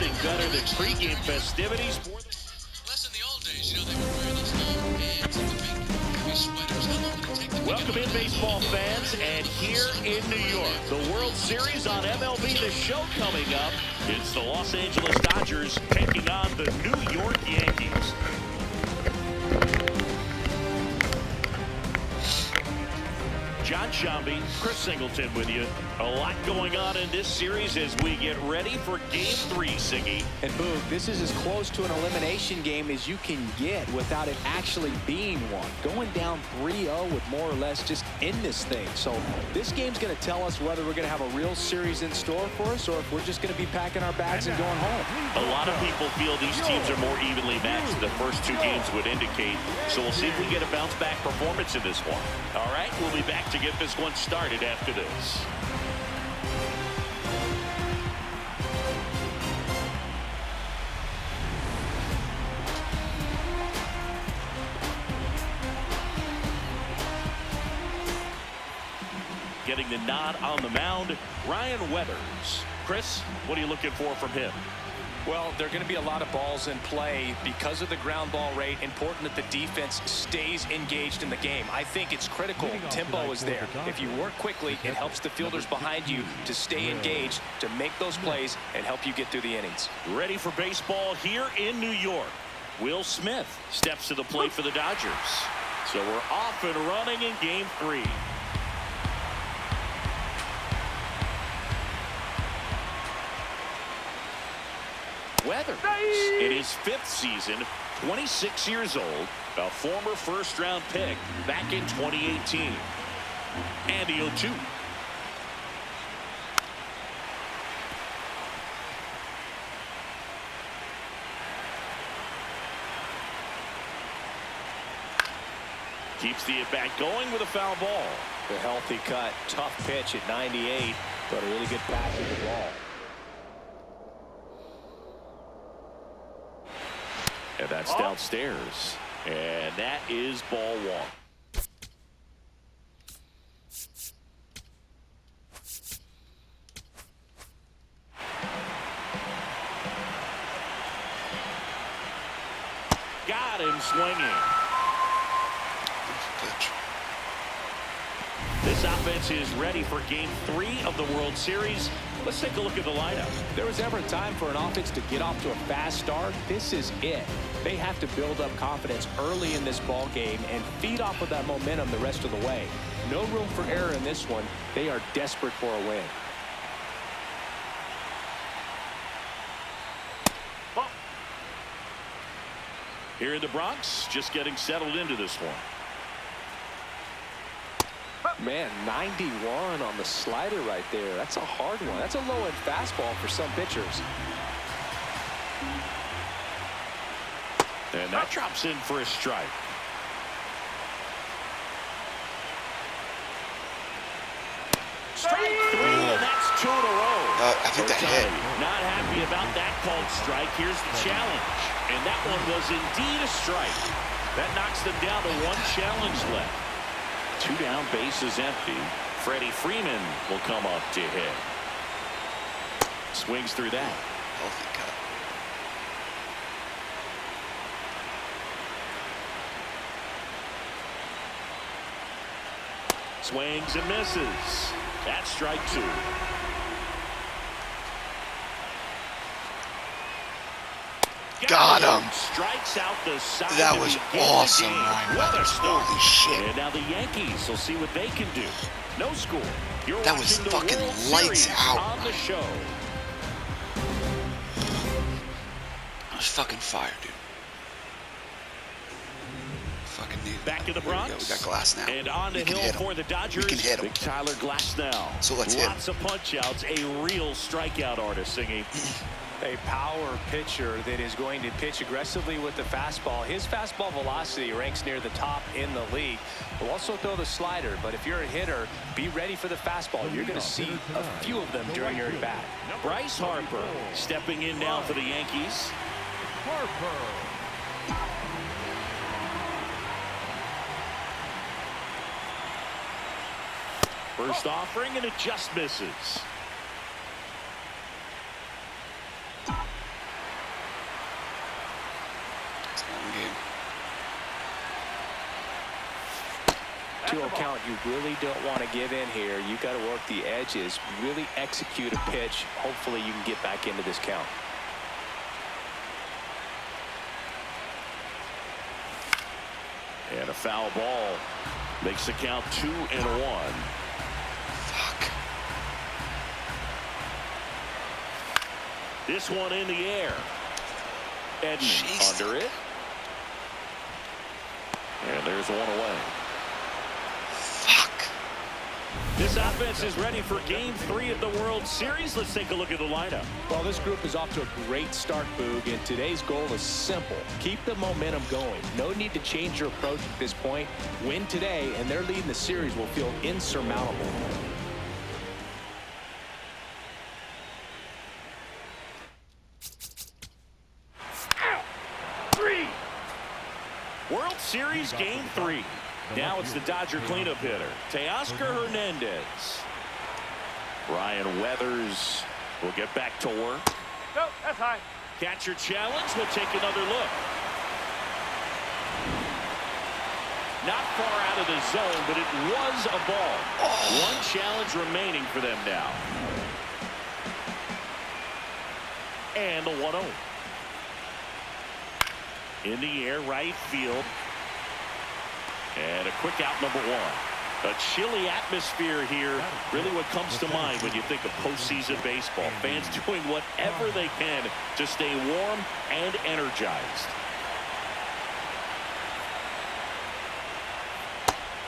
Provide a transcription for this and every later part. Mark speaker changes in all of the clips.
Speaker 1: nothing better than pregame festivities.
Speaker 2: Less in the old days, they would wear those long pants and the big heavy sweaters. How long did it take them?
Speaker 1: Welcome in, baseball fans, and here in New York, the World Series on MLB The Show coming up. It's the Los Angeles Dodgers taking on the New York Yankees. John Shambi, Chris Singleton with you. A lot going on in this series as we get ready for Game 3, Siggy.
Speaker 3: And Boog, this is as close to an elimination game as you can get without it actually being one. Going down 3-0 with more or less just in this thing. So this game's going to tell us whether we're going to have a real series in store for us or if we're just going to be packing our bags and going home.
Speaker 1: A lot of people feel these teams are more evenly matched. The first two games would indicate. So we'll see if we get a bounce-back performance in this one. All right, we'll be back to get this one started after this. Getting the nod on the mound, Ryan Weathers. Chris, what are you looking for from him?
Speaker 4: Well, there are going to be a lot of balls in play because of the ground ball rate. Important that the defense stays engaged in the game. I think it's critical. Tempo is there. If you work quickly, it helps the fielders behind you to stay engaged, to make those plays, and help you get through the innings.
Speaker 1: Ready for baseball here in New York. Will Smith steps to the plate for the Dodgers. So we're off and running in Game 3. Weathers in his 5th season, 26 years old, a former first-round pick back in 2018. And the 0-2. Keeps the at-bat going with a foul ball.
Speaker 4: The healthy cut, tough pitch at 98, but a really good pass to the ball.
Speaker 1: And that's downstairs. And that is ball 1. Got him swinging. This offense is ready for Game 3 of the World Series. Let's take a look at the lineup.
Speaker 3: If there was ever a time for an offense to get off to a fast start, this is it. They have to build up confidence early in this ball game and feed off of that momentum the rest of the way. No room for error in this one. They are desperate for a win.
Speaker 1: Here in the Bronx, just getting settled into this one.
Speaker 3: Man, 91 on the slider right there. That's a hard one. That's a low-end fastball for some pitchers.
Speaker 1: And that drops in for a strike. Strike 3, and that's 2 in a row.
Speaker 5: I think that hit.
Speaker 1: Not happy about that called strike. Here's the challenge. And that one was indeed a strike. That knocks them down to 1 challenge left. 2 down, bases empty. Freddie Freeman will come up to hit. Swings through that.
Speaker 5: Healthy cut.
Speaker 1: Swings and misses. That's strike 2.
Speaker 5: Got him.
Speaker 1: Strikes out the side.
Speaker 5: That was awesome, Ryan Weathers. Holy shit.
Speaker 1: And now the Yankees will see what they can do. No score. You're
Speaker 5: that was fucking lights out
Speaker 1: on the show.
Speaker 5: That was fucking fire, dude. Fucking dude.
Speaker 1: Back in the Bronx.
Speaker 5: We got Glass now.
Speaker 1: And on the hill for the Dodgers.
Speaker 5: We can hit him.
Speaker 1: Big Tyler Glass now.
Speaker 5: So let's hit him.
Speaker 1: Lots of punch outs. A real strikeout artist, Singy.
Speaker 4: A power pitcher that is going to pitch aggressively with the fastball. His fastball velocity ranks near the top in the league. Will also throw the slider, but if you're a hitter, be ready for the fastball. You're going to see a few of them during your at-bat.
Speaker 1: Bryce Harper stepping in now for the Yankees. First offering, and it just misses.
Speaker 4: 2-0 count. You really don't want to give in here. You got to work the edges, really execute a pitch. Hopefully you can get back into this count.
Speaker 1: And a foul ball makes the count 2-1.
Speaker 5: Fuck.
Speaker 1: This one in the air. Edman under it. And there's one away.
Speaker 5: Fuck.
Speaker 1: This offense is ready for Game 3 of the World Series. Let's take a look at the lineup.
Speaker 3: Well, this group is off to a great start, Boog, and today's goal is simple. Keep the momentum going. No need to change your approach at this point. Win today, and their lead in the series will feel insurmountable.
Speaker 1: World Series Game 3. Now it's the Dodger cleanup hitter, Teoscar Hernandez. Ryan Weathers will get back to work.
Speaker 6: No, that's high.
Speaker 1: Catcher challenge. We'll take another look. Not far out of the zone, but it was a ball. One challenge remaining for them now. And the 1-0. In the air, right field. And a quick out, number 1. A chilly atmosphere here. Really what comes to mind when you think of postseason baseball. Fans doing whatever they can to stay warm and energized.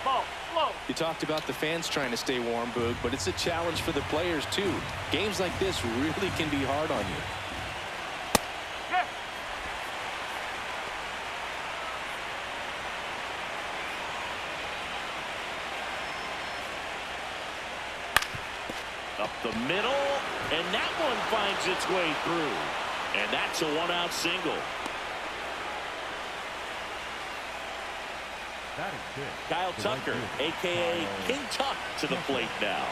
Speaker 6: Ball, slow.
Speaker 3: You talked about the fans trying to stay warm, Boog, but it's a challenge for the players, too. Games like this really can be hard on you.
Speaker 6: Yes.
Speaker 1: Up the middle, and that one finds its way through. And that's a 1-out single. Kyle Tucker, a.k.a. King Tuck, to the plate now.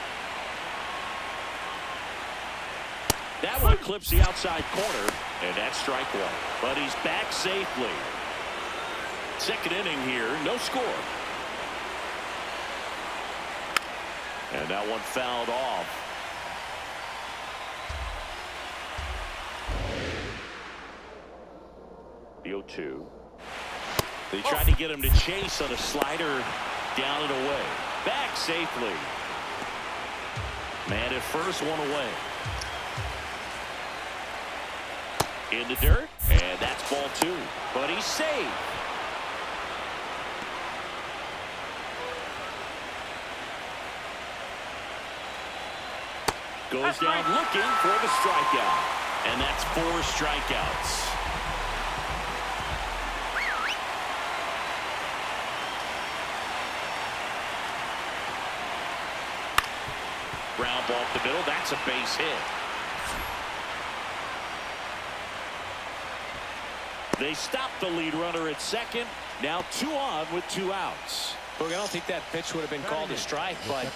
Speaker 1: That one clips the outside corner, and that's strike 1. But he's back safely. Second inning here, no score. And that one fouled off. The 0-2. They tried to get him to chase on a slider down and away. Back safely. Man at first, one away. In the dirt, and that's ball 2. But he's safe. Goes down looking for the strikeout. And that's 4 strikeouts. Ground ball up the middle. That's a base hit. They stop the lead runner at second. Now 2 on with 2 outs.
Speaker 4: Look, I don't think that pitch would have been called a strike, but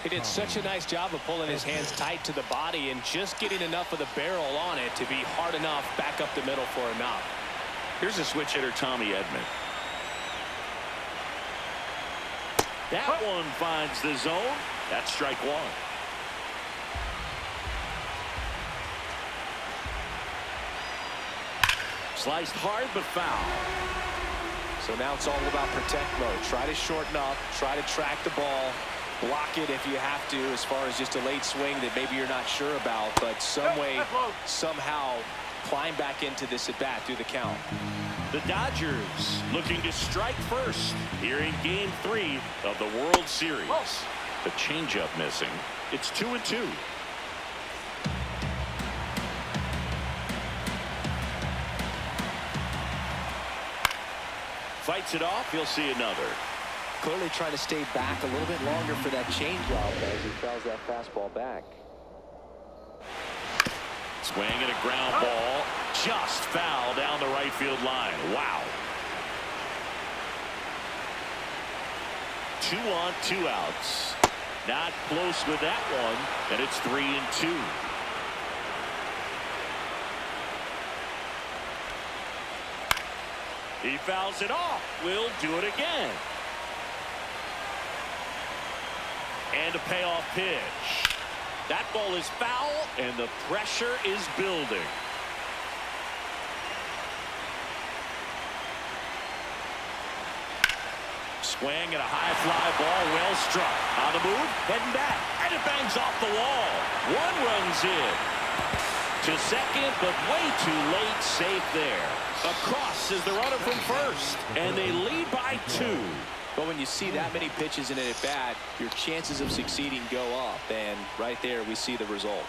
Speaker 4: he did such a nice job of pulling his hands tight to the body and just getting enough of the barrel on it to be hard enough back up the middle for a knock.
Speaker 1: Here's a switch hitter, Tommy Edman. That one finds the zone. That's strike 1. Sliced hard but foul.
Speaker 3: So now it's all about protect mode. Try to shorten up, try to track the ball, block it if you have to, as far as just a late swing that maybe you're not sure about, but some way, somehow climb back into this at bat through the count.
Speaker 1: The Dodgers looking to strike first here in Game 3 of the World Series. The changeup missing. It's 2-2. Fights it off. He'll see another.
Speaker 3: Clearly trying to stay back a little bit longer for that changeup as he fouls that fastball back.
Speaker 1: Swing and a ground ball. Just foul down the right field line. Wow. 2 on, 2 outs. Not close with that one, and it's 3-2. He fouls it off. Will do it again. And a payoff pitch. That ball is foul, and the pressure is building. Swing and a high fly ball, well struck. On the move, heading back, and it bangs off the wall. One runs in to second, but way too late. Safe there. Across is the runner from first, and they lead by 2.
Speaker 3: But when you see that many pitches in an at-bat, your chances of succeeding go up, and right there we see the result.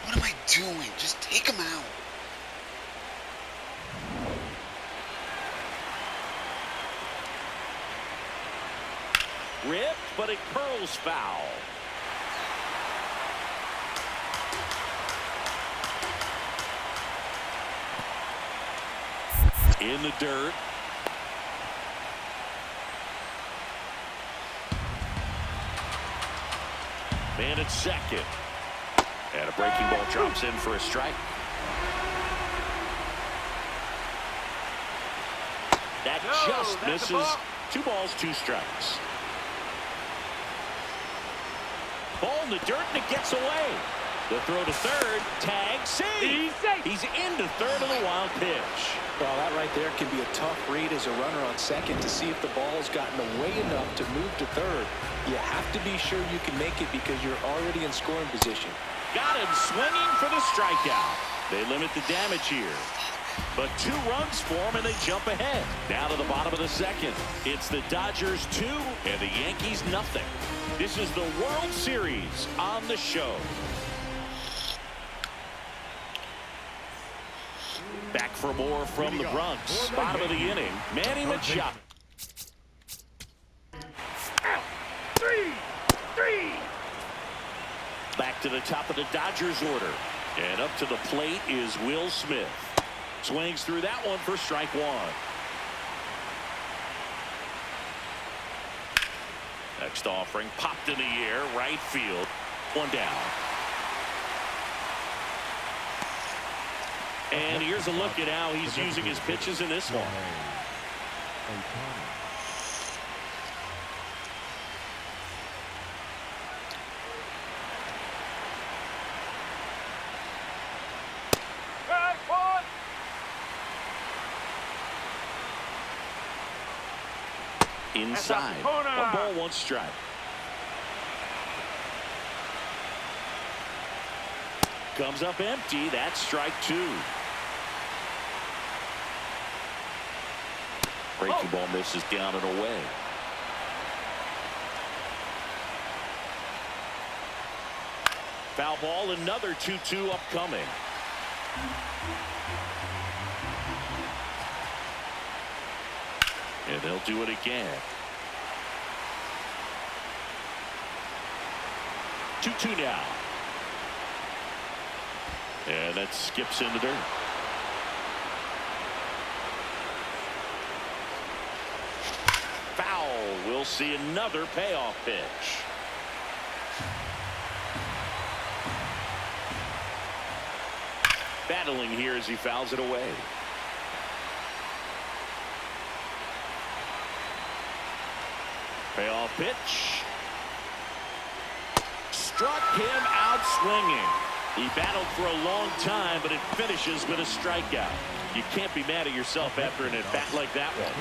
Speaker 5: What am I doing? Just take him out.
Speaker 1: Ripped, but it curls foul. In the dirt. Man at second. And a breaking ball drops in for a strike. That just misses. 2 balls, 2 strikes. Ball in the dirt, and it gets away. The throw to third. Tag, save. He's into third on the wild pitch.
Speaker 3: Well, that right there can be a tough read as a runner on second to see if the ball's gotten away enough to move to third. You have to be sure you can make it because you're already in scoring position.
Speaker 1: Got him swinging for the strikeout. They limit the damage here. But 2 runs for him, and they jump ahead. Now to the bottom of the second. It's the Dodgers 2 and the Yankees nothing. This is the World Series on the show. Back for more from the Bronx. Bottom of the inning. Manny Machado. 3. Back to the top of the Dodgers order. And up to the plate is Will Smith. Swings through that one for strike 1. Next offering popped in the air, right field. 1 down. And here's a look at how he's using his pitches in this one. Inside. 1 ball, 1 strike. Comes up empty. That's strike 2. Breaking ball misses down and away. Foul ball, another 2-2 upcoming. And they'll do it again. 2-2 now. And that skips in the dirt. Foul. We'll see another payoff pitch. Battling here as he fouls it away. Payoff pitch. Struck him out swinging. He battled for a long time, but it finishes with a strikeout. You can't be mad at yourself after an at-bat like that one.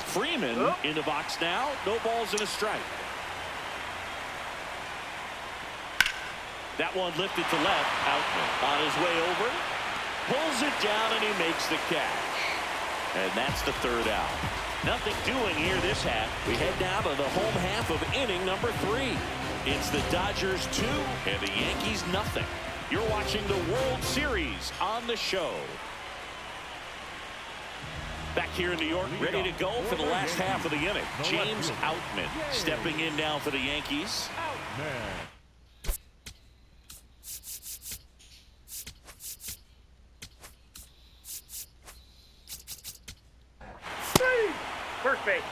Speaker 1: Freeman in the box now. No balls and a strike. That one lifted to left. Outman on his way over. Pulls it down, and he makes the catch. And that's the 3rd out. Nothing doing here this half. We head down to the home half of inning number 3. It's the Dodgers 2 and the Yankees nothing. You're watching the World Series on the show. Back here in New York, ready to go for the last half of the inning. James Outman stepping in now for the Yankees.
Speaker 6: First base.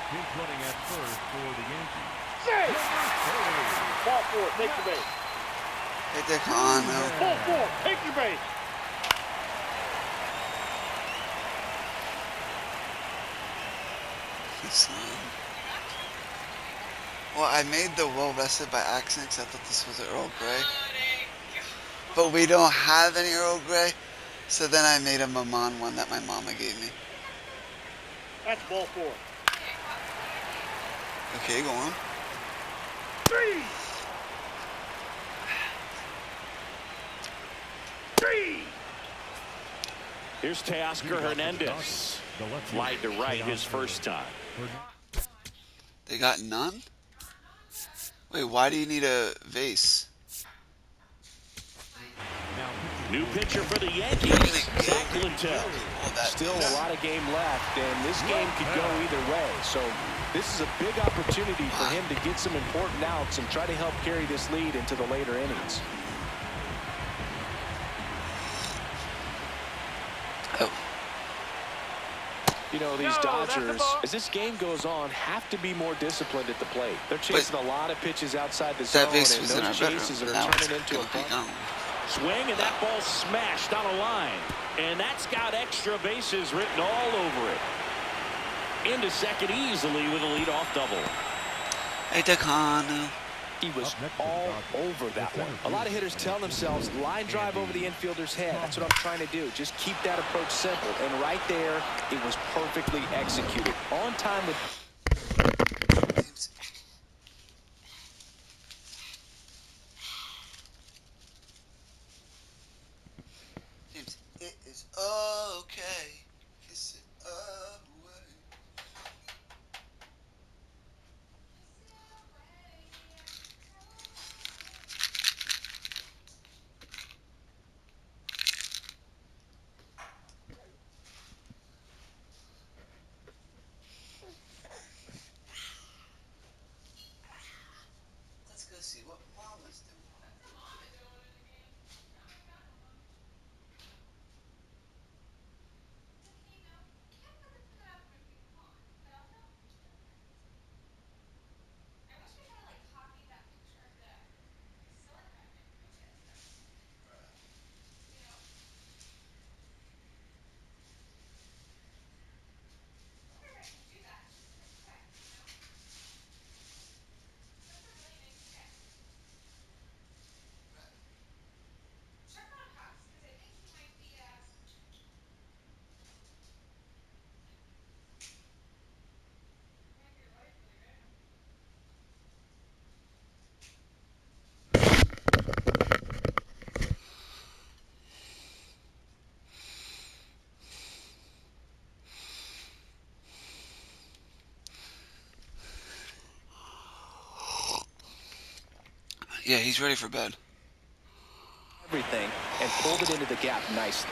Speaker 7: He's running at first for the Yankees.
Speaker 6: Save! Ball 4, take the base.
Speaker 5: Hit that on, though.
Speaker 6: Ball 4, take your base.
Speaker 5: Son. Well, I made the well rested by accident because I thought this was an Earl Grey. But we don't have any Earl Grey. So then I made a Maman one that my mama gave me.
Speaker 6: That's ball 4.
Speaker 5: Okay, go on.
Speaker 6: 3. 3.
Speaker 1: Here's Teoscar Hernandez. Flied to right his first time.
Speaker 5: They got none? Wait, why do you need a vase?
Speaker 1: New pitcher for the Yankees, Zach Littell.
Speaker 3: Still a lot of game left, and this game could go either way. So this is a big opportunity for him to get some important outs and try to help carry this lead into the later innings.
Speaker 5: Oh.
Speaker 3: You know, these Dodgers, as this game goes on, have to be more disciplined at the plate. They're chasing a lot of pitches outside the zone,
Speaker 5: That vase
Speaker 3: and
Speaker 5: was in our
Speaker 3: those
Speaker 5: bedroom.
Speaker 3: chases are
Speaker 5: Now it's
Speaker 3: turning into a
Speaker 5: gonna be
Speaker 3: bunt.
Speaker 5: gone.
Speaker 1: Swing, and that ball smashed on a line. And that's got extra bases written all over it. Into second easily with a leadoff double.
Speaker 5: Hey, Decano.
Speaker 3: He was all over that one. A lot of hitters tell themselves, line drive over the infielder's head. That's what I'm trying to do. Just keep that approach simple. And right there, it was perfectly executed. On time with...
Speaker 5: James, it is okay. Kiss it away. Let's go see what Mama's doing. Yeah, he's ready for bed.
Speaker 3: everything and pulled it into the gap nicely.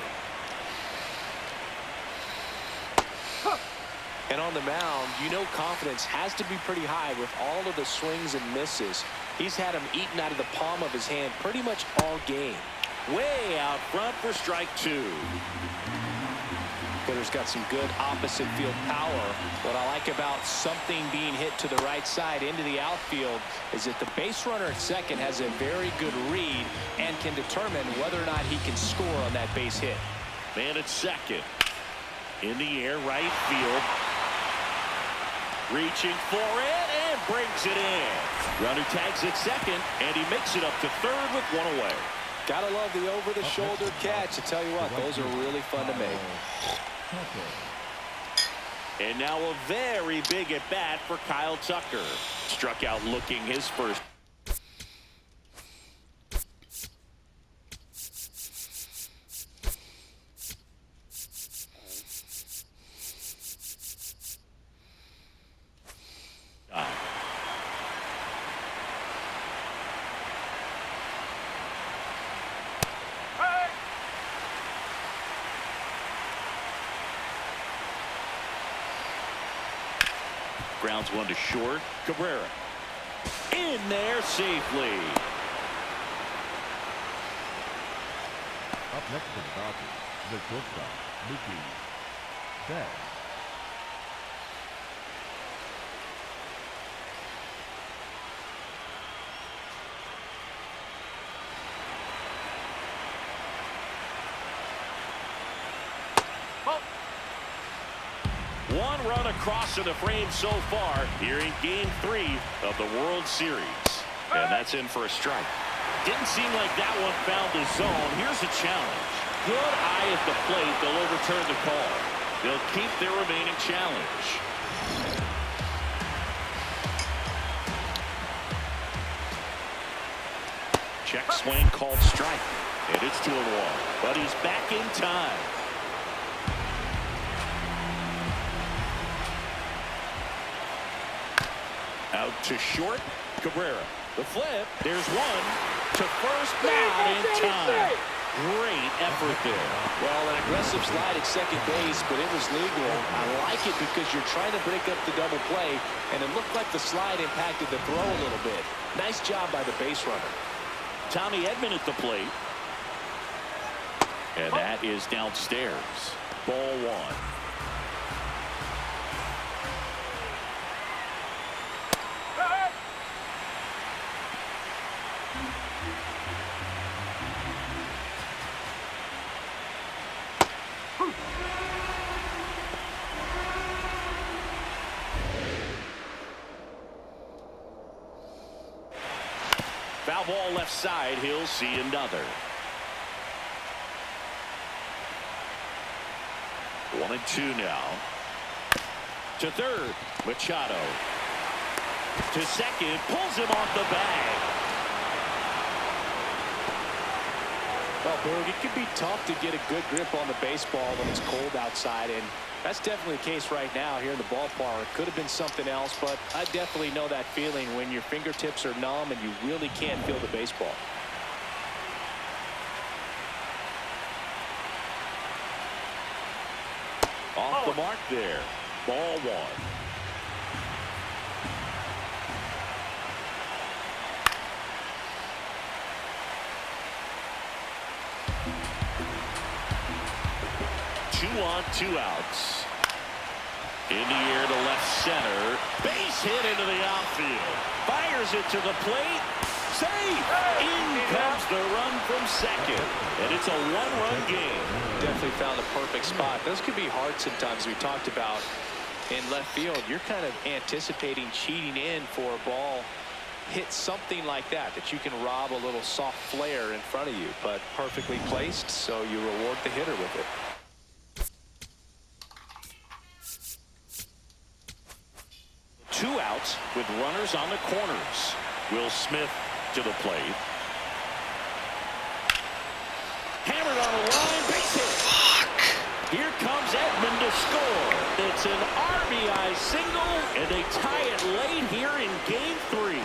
Speaker 3: And on the mound, you know confidence has to be pretty high with all of the swings and misses. He's had them eaten out of the palm of his hand pretty much all game.
Speaker 1: Way out front for strike two.
Speaker 3: Hitter's got some good opposite field power. What I like about something being hit to the right side into the outfield is that the base runner at second has a very good read and can determine whether or not he can score on that base hit.
Speaker 1: Man at second. In the air, right field. Reaching for it and brings it in. Runner tags at second, and he makes it up to third with one away.
Speaker 3: Gotta love the over-the-shoulder catch. I tell you what, those are really fun to make.
Speaker 1: And now a very big at-bat for Kyle Tucker. Struck out looking his first. Grounds one to short. Cabrera in there safely.
Speaker 7: Up next for the Dodgers, the shortstop, Mookie Betts.
Speaker 1: One run across in the frame so far here in Game 3 of the World Series. And that's in for a strike. Didn't seem like that one found the zone. Here's a challenge. Good eye at the plate. They'll overturn the call. They'll keep their remaining challenge. Check swing called strike. And it's 2-1. But he's back in time. Out to short. Cabrera. The flip. There's one. To first. Not in time. Great effort there.
Speaker 3: Well, an aggressive slide at second base, but it was legal. I like it because you're trying to break up the double play, and it looked like the slide impacted the throw a little bit. Nice job by the base runner.
Speaker 1: Tommy Edman at the plate. And that is downstairs. Ball one. Foul ball left side. He'll see another. 1-2 now. To third. Machado. To second. Pulls him off the bag.
Speaker 3: Well, Boog, it can be tough to get a good grip on the baseball when it's cold outside, and that's definitely the case right now here in the ballpark. It could have been something else, but I definitely know that feeling when your fingertips are numb and you really can't feel the baseball.
Speaker 1: Off the mark there. Ball one. Two on, 2 outs. In the air to left center. Base hit into the outfield. Fires it to the plate. Safe. In comes the run from second. And it's a 1-run game.
Speaker 3: Definitely found a perfect spot. Those could be hard sometimes. We talked about in left field. You're kind of anticipating cheating in for a ball. Hit something like that you can rob a little soft flare in front of you. But perfectly placed, so you reward the hitter with it.
Speaker 1: Two outs with runners on the corners. Will Smith to the plate. Hammered on a line, base hit.
Speaker 5: Fuck.
Speaker 1: Here comes Edman to score. It's an RBI single, and they tie it late here in Game 3.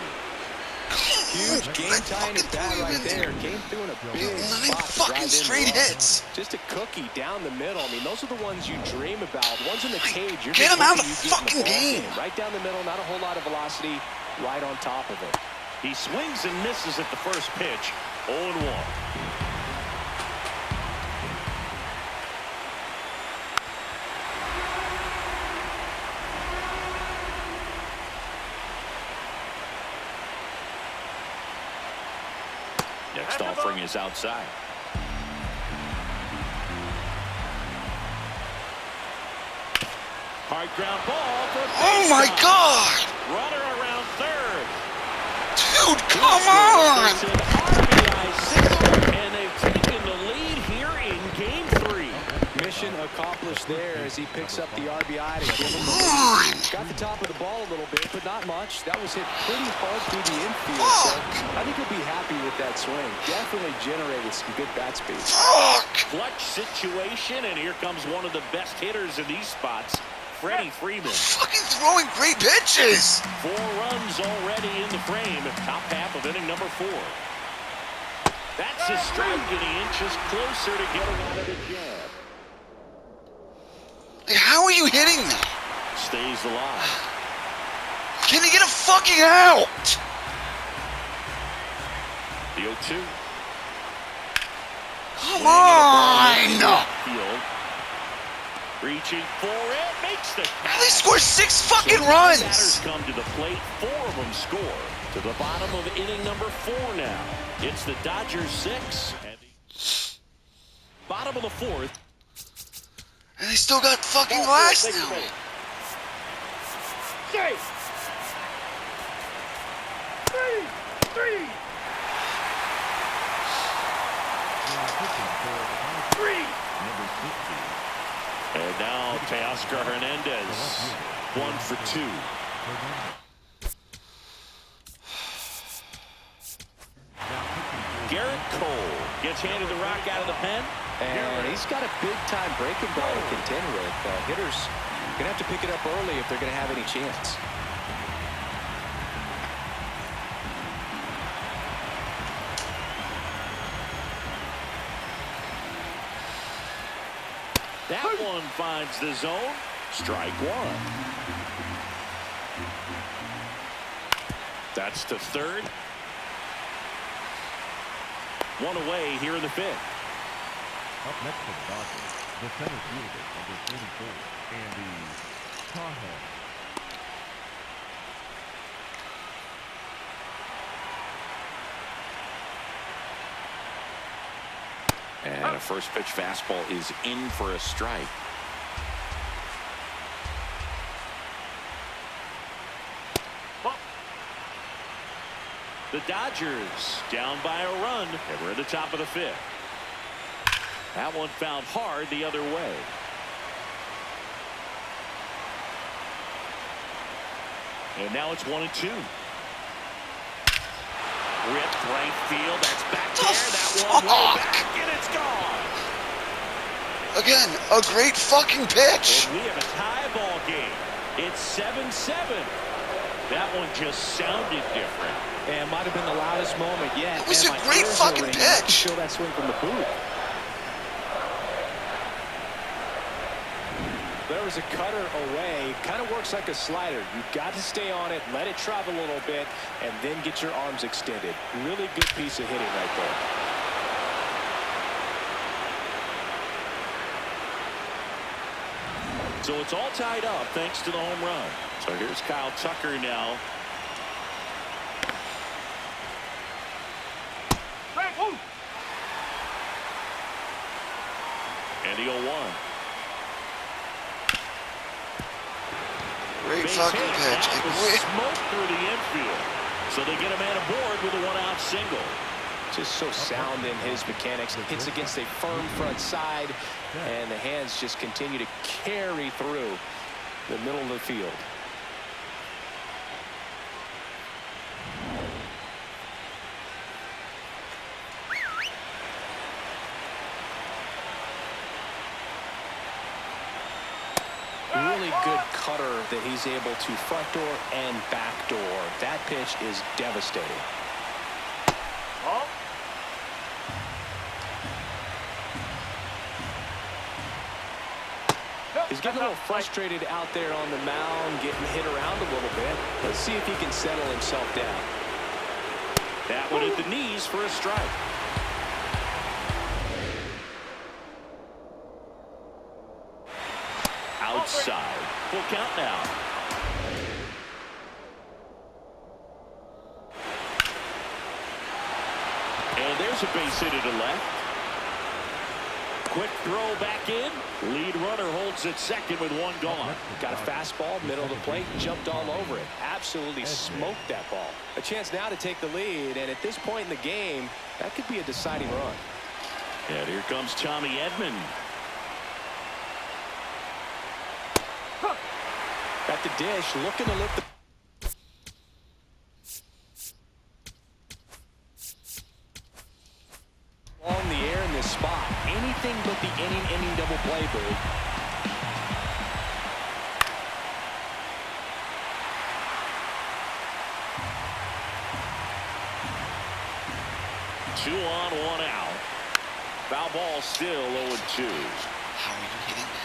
Speaker 3: Huge game-tying at bat right there. Came through in a big
Speaker 5: 9
Speaker 3: spot.
Speaker 5: fucking straight hits.
Speaker 3: Just a cookie down the middle. I mean, those are the ones you dream about. Ones in the cage. You're
Speaker 5: Get
Speaker 3: just
Speaker 5: him out of
Speaker 3: hoping
Speaker 5: the
Speaker 3: you get in
Speaker 5: fucking
Speaker 3: ball
Speaker 5: game.
Speaker 3: Right down the middle. Not a whole lot of velocity. Right on top of it.
Speaker 1: He swings and misses at the first pitch. 0-1. Next offering is outside. Hard ground ball for
Speaker 5: Oh my God!
Speaker 1: runner around third.
Speaker 5: Dude, come on!
Speaker 1: It's an RBI single, and they've taken the lead here in Game 3.
Speaker 3: Mission accomplished there as he picks up the RBI to give him the
Speaker 5: Come
Speaker 3: lead.
Speaker 5: on!
Speaker 3: Got the top of the ball a little bit, but not much. That was hit pretty hard through the infield, so I think he'll be happy with that swing. Definitely generated some good bat speed.
Speaker 5: Fuck!
Speaker 1: Clutch situation, and here comes one of the best hitters in these spots, Freddie Freeman.
Speaker 5: Fucking throwing great pitches!
Speaker 1: 4 runs already in the frame. Top half of inning number 4. That's a strike, and he inches closer to getting out of the jab.
Speaker 5: Like, how are you hitting me?
Speaker 1: Stays alive.
Speaker 5: Can he get a fucking out?
Speaker 1: The 0-2.
Speaker 5: Come on!
Speaker 1: Field. Reaching for it. Makes the
Speaker 5: How they score 6 fucking
Speaker 1: Batters
Speaker 5: runs?
Speaker 1: come to the plate. 4 of them score. To the bottom of inning number 4 now. It's the Dodgers 6. And the bottom of the 4th.
Speaker 5: And they still got fucking glass now.
Speaker 6: Safe. 3.
Speaker 7: Number 60.
Speaker 1: And now Teoscar Hernandez, 1 for 2. Garrett Cole gets handed the rock out of the pen.
Speaker 3: And he's got a big-time breaking ball to contend with. Hitters going to have to pick it up early if they're going to have any chance.
Speaker 1: That one finds the zone. Strike 1. That's the third. 1 away here in the 5th.
Speaker 7: Up next for the Dodgers, the center fielder, number 44, Andy Cahan.
Speaker 1: And a first pitch fastball is in for a strike. The Dodgers down by a run, and we're at the top of the 5th. That one found hard the other way. And now it's 1-2. Ripped right field. That's back there. That one way back, and it's gone.
Speaker 5: Again, a great fucking pitch.
Speaker 1: And we have a tie ball game. It's 7-7. That one just sounded different.
Speaker 3: And might have been the loudest moment yet.
Speaker 5: It was
Speaker 3: Man,
Speaker 5: a
Speaker 3: my
Speaker 5: great
Speaker 3: ears are
Speaker 5: fucking
Speaker 3: ringing. I can
Speaker 5: pitch.
Speaker 3: feel that swing from the booth. There was a cutter away. Kind of works like a slider. You've got to stay on it, let it travel a little bit, and then get your arms extended. Really good piece of hitting right there.
Speaker 1: So it's all tied up thanks to the home run. So here's Kyle Tucker now. And the 0-1.
Speaker 5: Great
Speaker 1: Base
Speaker 5: fucking
Speaker 1: hit.
Speaker 5: pitch.
Speaker 1: That was smoke through the infield. So they get a man aboard with a 1-out single.
Speaker 3: Just so sound in his mechanics. Hits against a firm front side, and the hands just continue to carry through the middle of the field. Really good cutter that he's able to front door and back door. That pitch is devastating. He's getting a little frustrated out there on the mound, getting hit around a little bit. Let's see if he can settle himself down.
Speaker 1: That one at the knees for a strike. Outside. Full count now. And there's a base hit to left. Quick throw back in. Lead runner holds at second with 1 gone.
Speaker 3: Got a fastball, middle of the plate, jumped all over it. Absolutely smoked that ball. A chance now to take the lead, and at this point in the game, that could be a deciding run.
Speaker 1: And here comes Tommy Edman.
Speaker 3: At the dish, looking to lift the... on the air in this spot. Anything but the inning double play, Boo.
Speaker 1: Two on, 1 out. Foul ball still 0-2.
Speaker 5: How are you hitting that?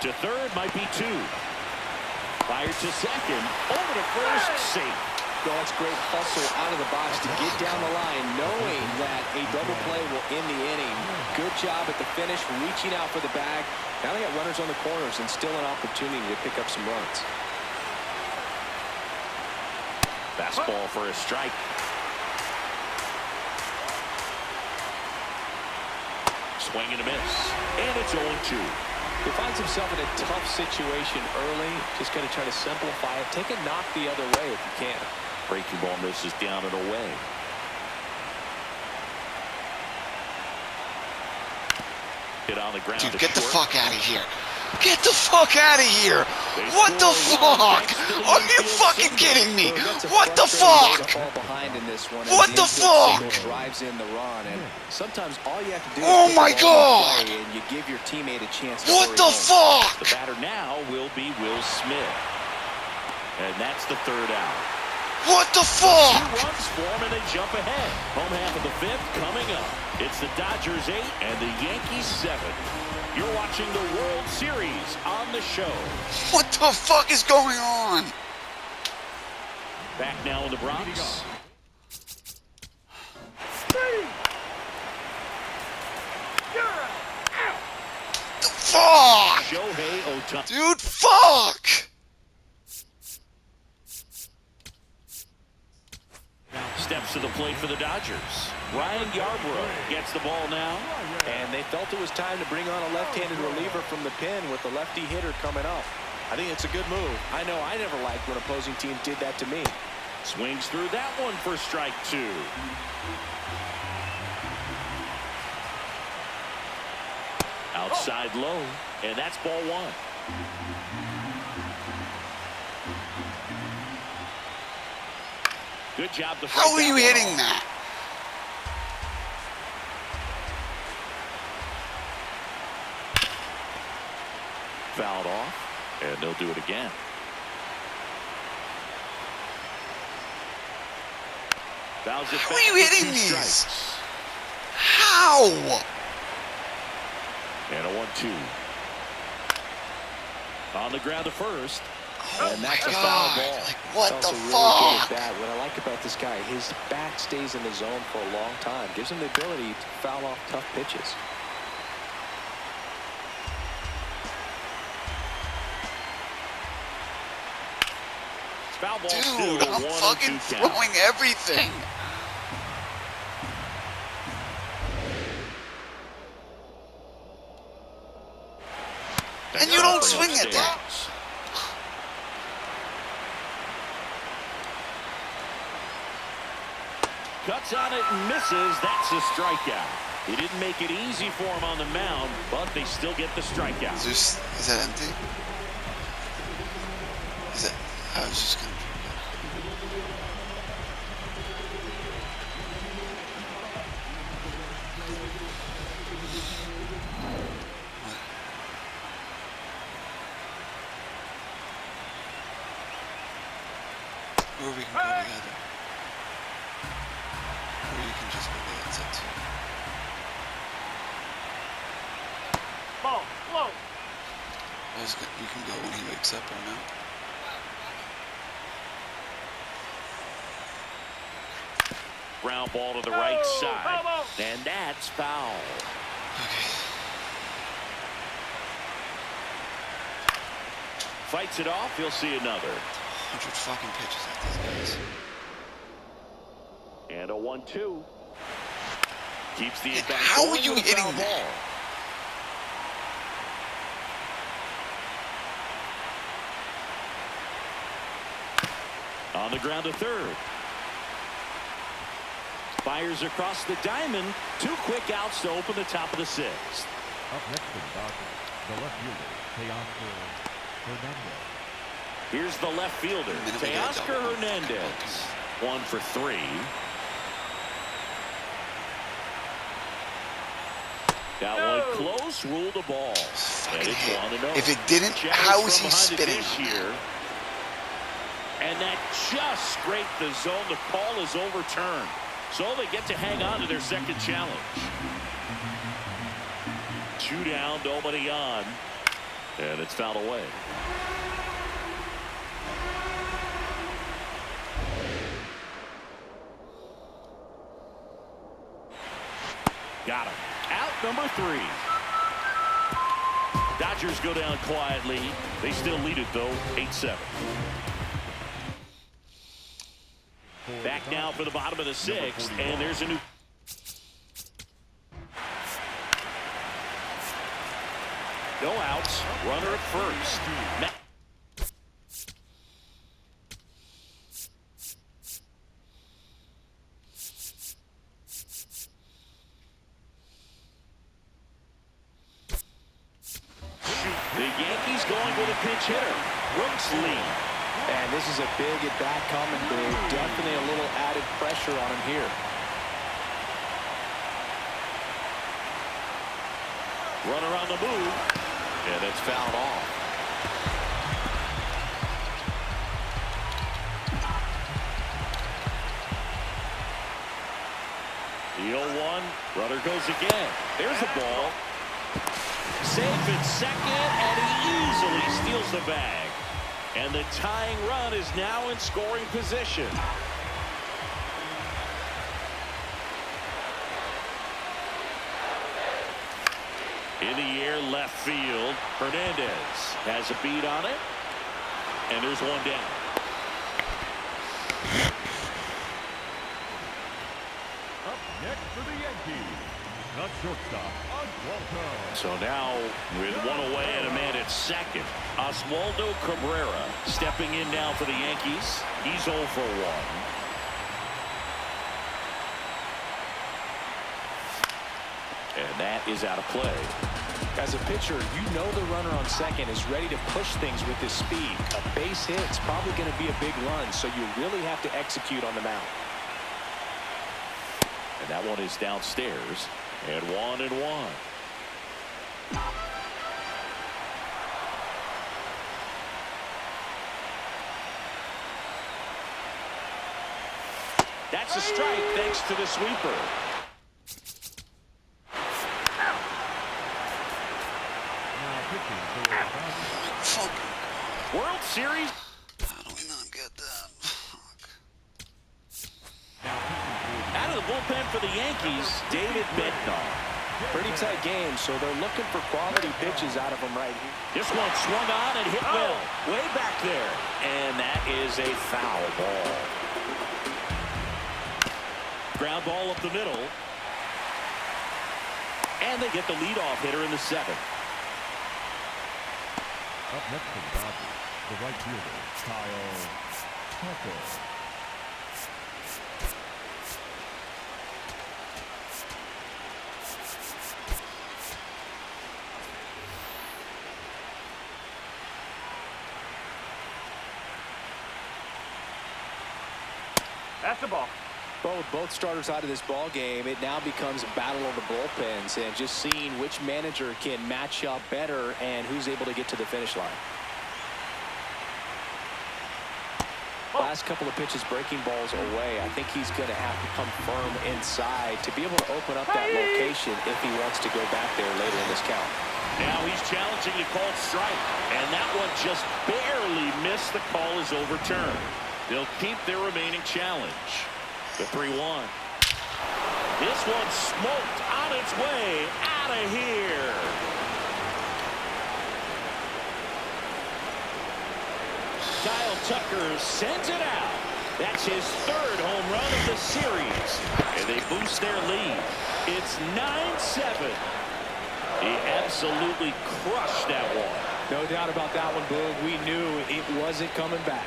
Speaker 1: To third might be 2. Fired to second. Over to first. Safe.
Speaker 3: Well, that's great hustle out of the box to get down the line, knowing that a double play will end the inning. Good job at the finish, reaching out for the bag. Now they got runners on the corners and still an opportunity to pick up some runs.
Speaker 1: Fastball for a strike. Swing and a miss. And it's 0-2.
Speaker 3: He finds himself in a tough situation early. Just got to try to simplify it. Take a knock the other way if you can.
Speaker 1: Breaking ball misses down and away. Hit on the ground.
Speaker 5: Dude, get the fuck out of here. Get the fuck out of here. What the fuck? Are you fucking kidding me? What the fuck? What the fuck?
Speaker 3: Drives in the run, and sometimes all you have to do is
Speaker 5: Oh my god.
Speaker 3: and you give your teammate a chance to
Speaker 5: What the fuck?
Speaker 1: The batter now will be Will Smith. And that's the third out.
Speaker 5: What the
Speaker 1: 2
Speaker 5: fuck?
Speaker 1: runs for him and they jump ahead. Home half of the 5th coming up. It's the Dodgers 8 and the Yankees 7. You're watching the World Series on the show.
Speaker 5: What the fuck is going on?
Speaker 1: Back now in the Bronx.
Speaker 5: The fuck?
Speaker 1: Shohei Ohtani.
Speaker 5: Dude, fuck!
Speaker 1: Steps to the plate for the Dodgers. Ryan Yarbrough gets the ball now.
Speaker 3: And they felt it was time to bring on a left-handed reliever from the pen with the lefty hitter coming up. I think it's a good move. I know I never liked when opposing teams did that to me.
Speaker 1: Swings through that one for strike 2. Outside low, and that's ball 1. Good job to
Speaker 5: How are you hitting that?
Speaker 1: Fouled off, and they'll do it again. Fouls it
Speaker 5: How
Speaker 1: back
Speaker 5: are you
Speaker 1: for
Speaker 5: hitting
Speaker 1: 2
Speaker 5: these?
Speaker 1: strikes.
Speaker 5: How?
Speaker 1: And a 1-2. On the ground to first.
Speaker 5: Oh
Speaker 3: And
Speaker 5: my
Speaker 3: that's a foul
Speaker 5: god.
Speaker 3: ball.
Speaker 5: Like, what
Speaker 3: Also
Speaker 5: the
Speaker 3: really good
Speaker 5: fuck?
Speaker 3: at bat. What I like about this guy, his bat stays in the zone for a long time. Gives him the ability to foul off tough pitches.
Speaker 1: Foul ball
Speaker 5: Dude,
Speaker 1: still
Speaker 5: I'm
Speaker 1: 1-2
Speaker 5: fucking
Speaker 1: count.
Speaker 5: throwing everything. And you don't swing at that.
Speaker 1: Cuts on it and misses. That's a strikeout. He didn't make it easy for him on the mound, but they still get the strikeout.
Speaker 5: Is that empty? Is that? I was just gonna. Or we can go together. Or you can just go together. It's up to you.
Speaker 6: Ball, low.
Speaker 5: We can go when he wakes up or not.
Speaker 1: Ground ball to the right
Speaker 6: Oh,
Speaker 1: side.
Speaker 6: foul ball.
Speaker 1: And that's foul.
Speaker 5: Okay.
Speaker 1: Fights it off. He'll see another.
Speaker 5: 100 fucking pitches at these guys.
Speaker 1: And a 1-2. Keeps the at-bat
Speaker 5: How
Speaker 1: going
Speaker 5: are you
Speaker 1: with a
Speaker 5: hitting
Speaker 1: foul
Speaker 5: that?
Speaker 1: ball. On the ground to third. Fires across the diamond. 2 quick outs to open the top of the 6th.
Speaker 7: Up next for the Dodgers, the left fielder, Teoscar Hernandez.
Speaker 1: Here's the left fielder,
Speaker 5: Minute we got
Speaker 1: Teoscar
Speaker 5: double.
Speaker 1: Hernandez. 1 for 3. Got one close, ruled the ball. And
Speaker 5: Fucking
Speaker 1: it's
Speaker 5: hit.
Speaker 1: 1-0.
Speaker 5: If it didn't,
Speaker 1: Challenge
Speaker 5: how is
Speaker 1: from
Speaker 5: he
Speaker 1: behind the
Speaker 5: spitting
Speaker 1: dish
Speaker 5: on that?
Speaker 1: here? And that just scraped the zone. The call is overturned. So they get to hang on to their second challenge. 2 down, nobody on. And it's fouled away. Got him. Out number 3. Dodgers go down quietly. They still lead it, though, 8-7. Back now for the bottom of the 6th, and there's a new... No outs. Runner at first. The Yankees going with a pinch hitter. Brooks lead.
Speaker 3: And this is a big at-bat coming through. Definitely a little added pressure on him here.
Speaker 1: Runner on the move. And it's fouled off. The 0-1. Runner goes again. There's the ball. Safe at second, and he easily steals the bag. And the tying run is now in scoring position. In the air, left field. Hernandez has a beat on it. And there's one down.
Speaker 7: Up next for the Yankees, the shortstop, Oswaldo.
Speaker 1: So now with one away and a man at second, Oswaldo Cabrera stepping in now for the Yankees. He's 0 for 1. And that is out of play.
Speaker 3: As a pitcher, you know the runner on second is ready to push things with his speed. A base hit's probably going to be a big run, so you really have to execute on the mound.
Speaker 1: And that one is downstairs. And 1-1. That's a strike thanks to the sweeper. World Series.
Speaker 5: How do we not get that? Fuck.
Speaker 1: Out of the bullpen for the Yankees, David Bednar.
Speaker 3: Pretty tight game, so they're looking for quality pitches out of him right here.
Speaker 1: This one swung on and hit well. Way back there. And that is a foul ball. Ground ball up the middle. And they get the leadoff hitter in the 7th.
Speaker 7: Up next for the Dodgers, the right fielder, Kyle Tucker.
Speaker 6: That's the ball.
Speaker 3: Well, with both starters out of this ball game, it now becomes a battle of the bullpens and just seeing which manager can match up better and who's able to get to the finish line. Last couple of pitches breaking balls away. I think he's going to have to come firm inside to be able to open up that location if he wants to go back there later in this count.
Speaker 1: Now he's challenging the called strike, and that one just barely missed. The call is overturned. They'll keep their remaining challenge. The 3-1. This one smoked on its way out of here. Kyle Tucker sends it out. That's his 3rd home run of the series. And they boost their lead. It's 9-7. He absolutely crushed that one.
Speaker 3: No doubt about that one, Boog. We knew it wasn't coming back.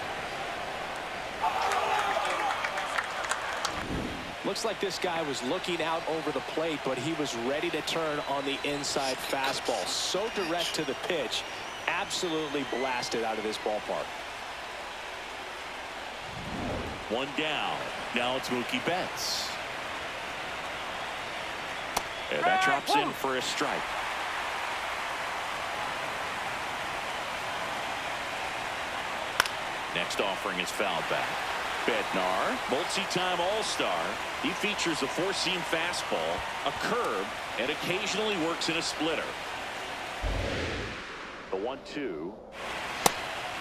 Speaker 3: Looks like this guy was looking out over the plate, but he was ready to turn on the inside fastball. So direct to the pitch, absolutely blasted out of this ballpark.
Speaker 1: One down. Now it's Mookie Betts. And that drops in for a strike. Next offering is fouled back. Bednar, multi-time All-Star. He features a 4-seam fastball, a curve, and occasionally works in a splitter. The 1-2.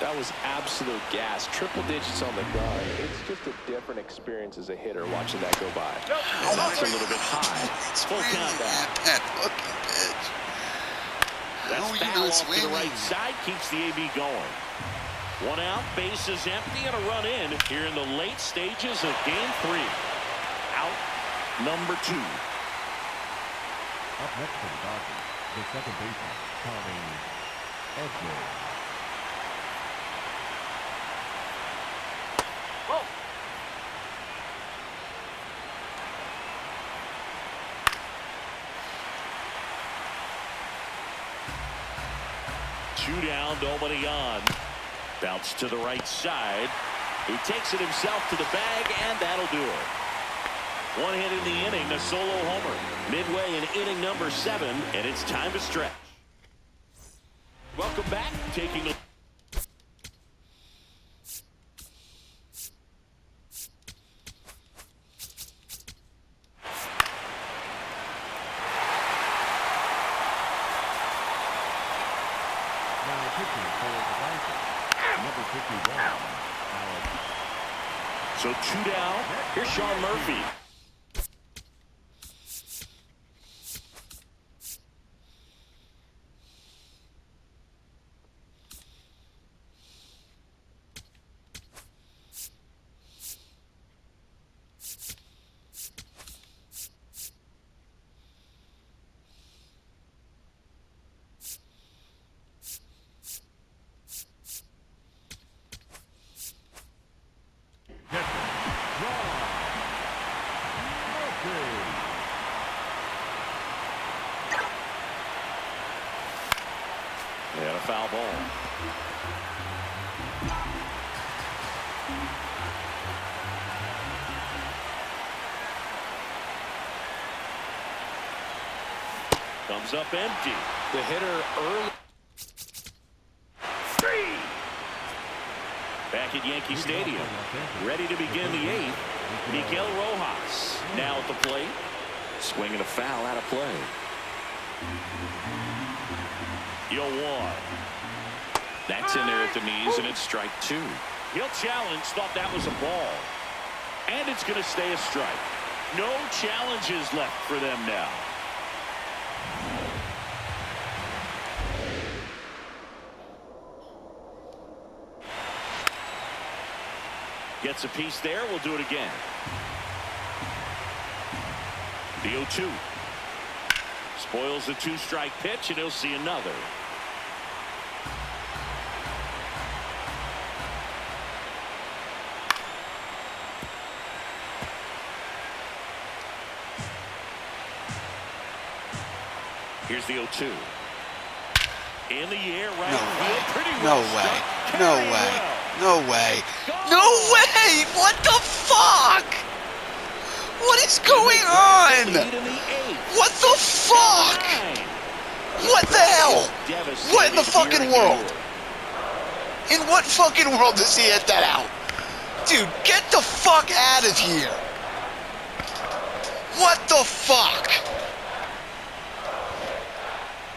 Speaker 3: That was absolute gas. Triple digits on the gun. It's just a different experience as a hitter watching that go by.
Speaker 1: That's a little bit high. Full count back.
Speaker 5: That fucking pitch.
Speaker 1: That's foul off to the right side. Keeps the AB going. One out, bases empty, and a run in here in the late stages of Game 3. Out number 2.
Speaker 7: Up next for the Dodgers, the second baseman, Tommy Edwards.
Speaker 6: Whoa.
Speaker 1: 2 down, nobody on. Bounce to the right side. He takes it himself to the bag, and that'll do it. 1 hit in the inning, a solo homer. Midway in inning number 7, and it's time to stretch. Welcome back. Taking a
Speaker 7: Now pitching for the Vikings, number 51, Alex.
Speaker 1: So 2 down. Here's Sean Murphy. They had a foul ball. Comes up empty.
Speaker 4: The hitter early.
Speaker 1: Back at Yankee Stadium. Ready to begin the 8th. Miguel Rojas now at the plate. Swinging a foul out of play. 0-1. That's in there at the knees, and it's strike 2. He'll challenge. Thought that was a ball. And it's going to stay a strike. No challenges left for them now. Gets a piece there. We'll do it again. The 0-2. Spoils the 2-strike pitch, and he'll see another. Here's the 0-2. In the air, right field. Pretty well struck.
Speaker 5: No way. No way. No way! What the fuck? What is going on? What the fuck? What the hell? What in the fucking world? In what fucking world does he hit that out? Dude, get the fuck out of here. What the fuck?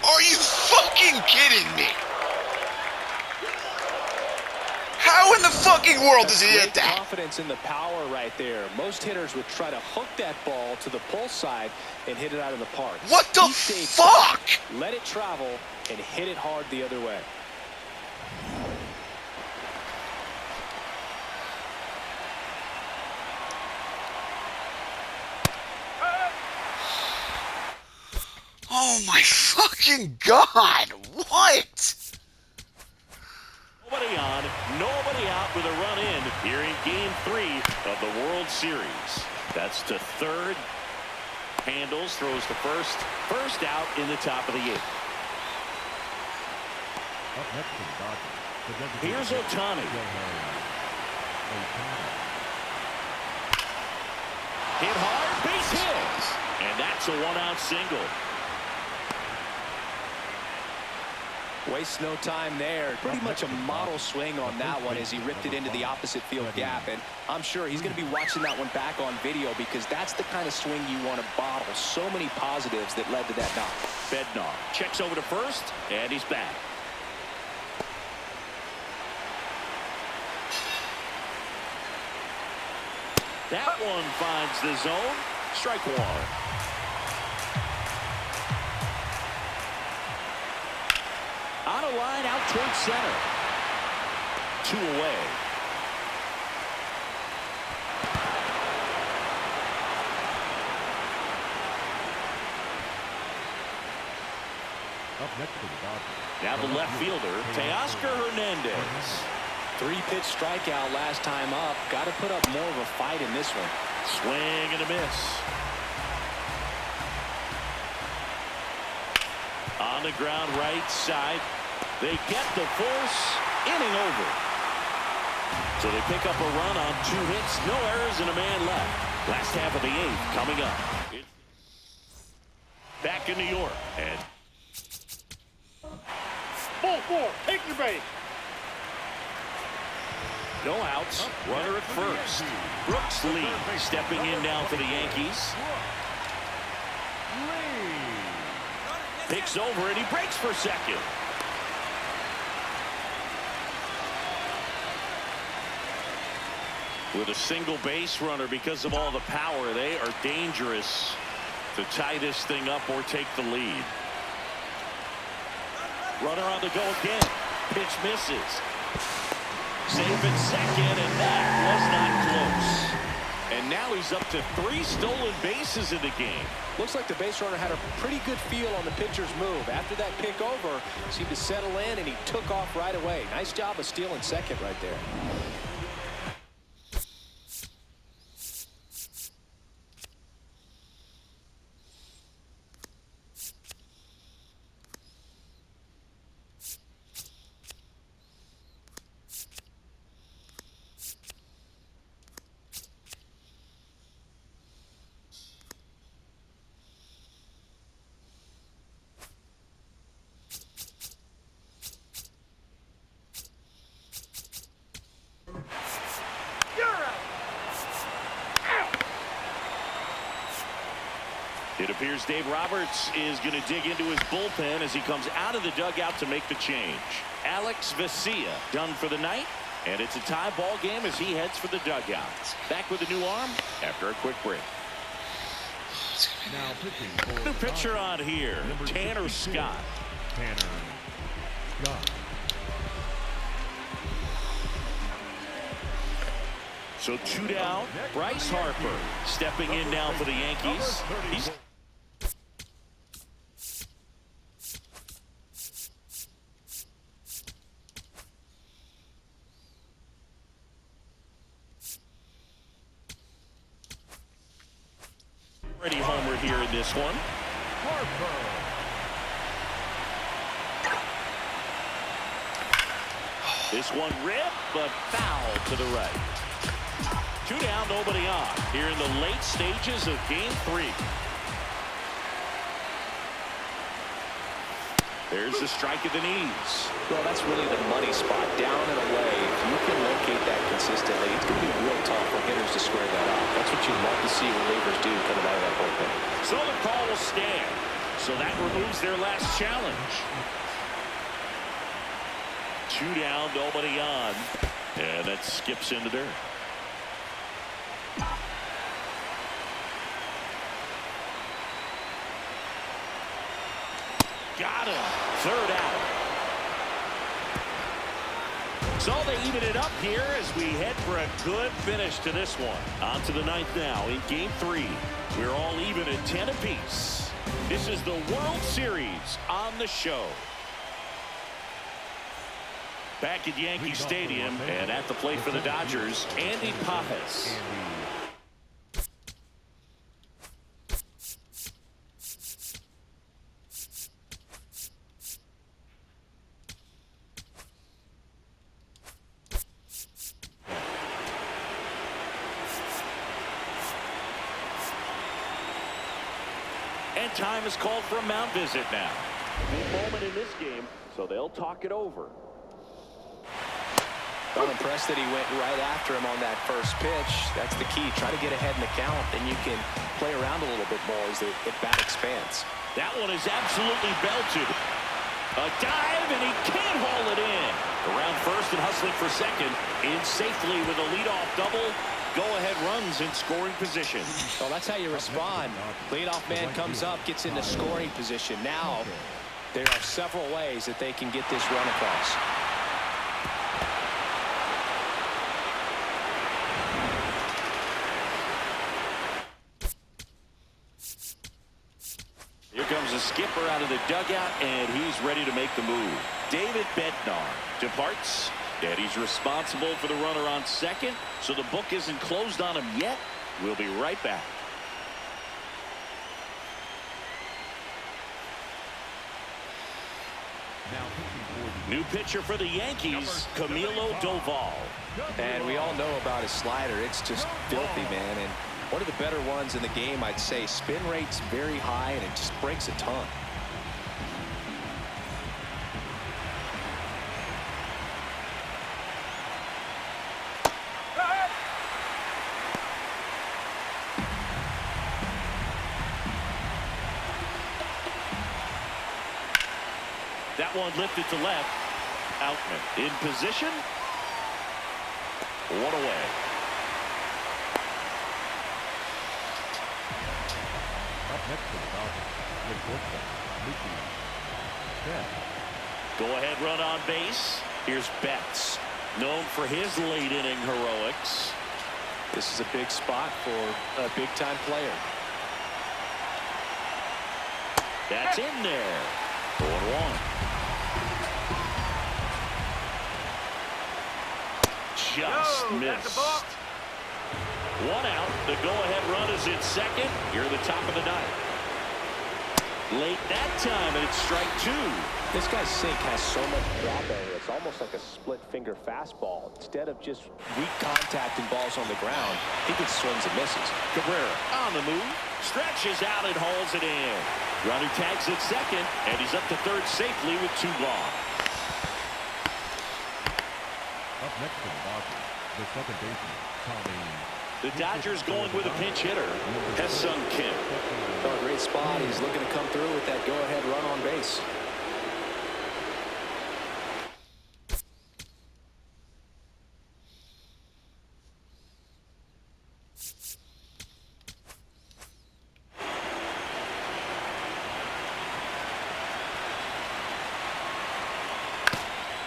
Speaker 5: Are you fucking kidding me? How in the fucking world does he hit that?
Speaker 4: Confidence in the power right there. Most hitters would try to hook that ball to the pull side and hit it out of the park.
Speaker 5: What the fuck?
Speaker 4: Let it travel and hit it hard the other way.
Speaker 5: Oh my fucking God. What?
Speaker 1: Nobody on, nobody out with a run in here in Game 3 of the World Series. That's to third. Handles, throws to first. First out in the top of the 8th.
Speaker 7: Up next for the Dodgers.
Speaker 1: Here's Ohtani. Hit hard, base hit. And that's a 1-out single.
Speaker 4: Wastes no time there. Pretty much a model swing on that one as he ripped it into the opposite field gap. And I'm sure he's going to be watching that one back on video because that's the kind of swing you want to bottle. So many positives that led to that knock.
Speaker 1: Bednar checks over to first, and he's back. That one finds the zone. Strike 1. On a line out towards center. 2 away.
Speaker 7: Up next for the Dodgers.
Speaker 1: Now the left fielder, Teoscar Hernandez.
Speaker 3: 3-pitch strikeout last time up. Got to put up more of a fight in this one.
Speaker 1: Swing and a miss. On the ground right side. They get the force. Inning over. So they pick up a run on 2 hits. No errors and a man left. Last half of the 8th coming up. Back in New York. And
Speaker 6: Ball 4. Take your base.
Speaker 1: no outs. Runner at first. Brooks Lee stepping in now for the Yankees. Picks over and he breaks for second. With a single base runner because of all the power, they are dangerous to tie this thing up or take the lead. Runner on the go again. Pitch misses. Safe at second, and that was not close. And now he's up to 3 stolen bases in the game.
Speaker 3: Looks like the base runner had a pretty good feel on the pitcher's move. After that pick over, seemed to settle in, and he took off right away. Nice job of stealing second right there.
Speaker 1: It appears Dave Roberts is going to dig into his bullpen as he comes out of the dugout to make the change. Alex Vesia done for the night, and it's a tie ball game as he heads for the dugout. Back with a new arm after a quick break.
Speaker 7: Now pitching for
Speaker 1: New pitcher on here, Tanner Scott.
Speaker 7: Tanner Scott.
Speaker 1: So 2 down. Bryce Harper stepping in now for the Yankees. He's already homer here in this one. This one ripped, but foul to the right. 2 down, nobody on here in the late stages of game 3. There's the strike at the knees.
Speaker 3: Well, that's really the money spot, down and away. If you can locate that consistently, it's going to be real tough for hitters to square that up. That's what you love to see relievers do coming out of that bullpen.
Speaker 1: So the call will stand. So that removes their last challenge. 2 down, nobody on. And that skips into dirt. Got him. 3rd out. So they even it up here as we head for a good finish to this one. On to the 9th now in game 3. We're all even at 10 apiece. This is the World Series on the show. Back at Yankee Stadium and at the plate for the Dodgers, Andy Pajes. And time is called for a mound visit now. Big moment in this game, so they'll talk it over.
Speaker 3: I'm impressed that he went right after him on that first pitch. That's the key. Try to get ahead in the count, then you can play around a little bit more as the at-bat expands.
Speaker 1: That one is absolutely belted. A dive, and he can't haul it in. Around first and hustling for second. In safely with a leadoff double. Go-ahead runs in scoring position.
Speaker 3: Well, that's how you respond. Leadoff man comes up, gets into scoring position. Now, there are several ways that they can get this run across.
Speaker 1: Here comes the skipper out of the dugout, and he's ready to make the move. David Bednar departs, and he's responsible for the runner on second, so the book isn't closed on him yet. We'll be right back. New pitcher for the Yankees, Camilo Doval.
Speaker 3: And we all know about his slider. It's just filthy, man. And one of the better ones in the game, I'd say. Spin rate's very high, and it just breaks a ton.
Speaker 1: That one lifted to left. Outman in position. One away.
Speaker 7: Up next to the Dodgers, the shortstop,
Speaker 1: Go ahead run on base. Here's Betts, known for his late inning heroics.
Speaker 3: This is a big spot for a big-time player.
Speaker 1: That's in there. 0-1. Just missed. One out. The go-ahead run is in second. You're the top of the ninth. Late that time, and it's strike two.
Speaker 3: This guy's sink has so much drop area. It's almost like a split-finger fastball. Instead of just weak contact and balls on the ground, he gets swings and misses.
Speaker 1: Cabrera on the move. Stretches out and hauls it in. Runner tags at second, and he's up to third safely with two gone.
Speaker 7: Up next to the Dodgers, the second baseman, Tommy.
Speaker 1: The Dodgers going with a pinch hitter, Ha-Seong Kim.
Speaker 3: Oh, great spot. He's looking to come through with that go-ahead run on base.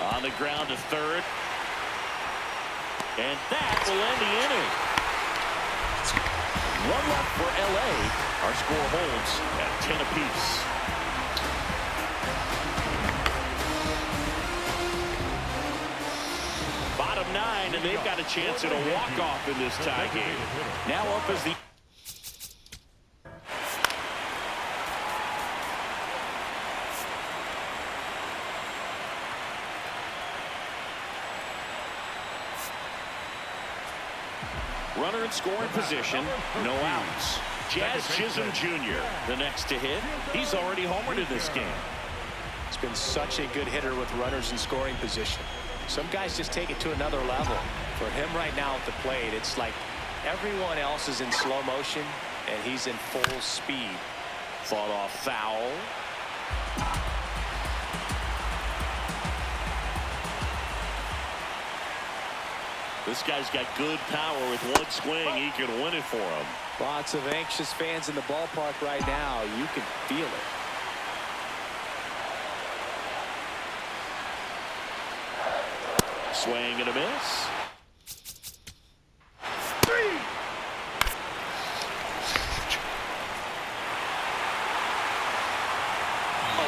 Speaker 1: On the ground to third. And that will end the inning. One left for LA. Our score holds at 10 apiece. Bottom nine, and they've got a chance at a walk-off in this tie game. Now up as the runner in scoring position, no outs. Jazz Chisholm Jr., the next to hit. He's already homered in this game.
Speaker 3: He's been such a good hitter with runners in scoring position. Some guys just take it to another level. For him right now at the plate, it's like everyone else is in slow motion, and he's in full speed.
Speaker 1: Fought off foul. This guy's got good power. With one swing, he can win it for him.
Speaker 3: Lots of anxious fans in the ballpark right now. You can feel it.
Speaker 1: Swing and a miss.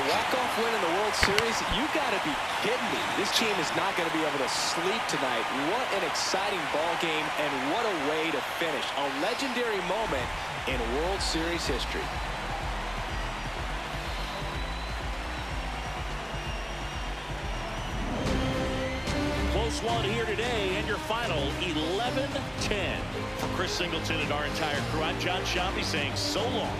Speaker 3: Walk-off win in the World Series? You got to be kidding me. This team is not going to be able to sleep tonight. What an exciting ball game, and what a way to finish. A legendary moment in World Series history.
Speaker 1: Close one here today, and your final 11-10. For Chris Singleton and our entire crew, I'm John Shambi saying so long.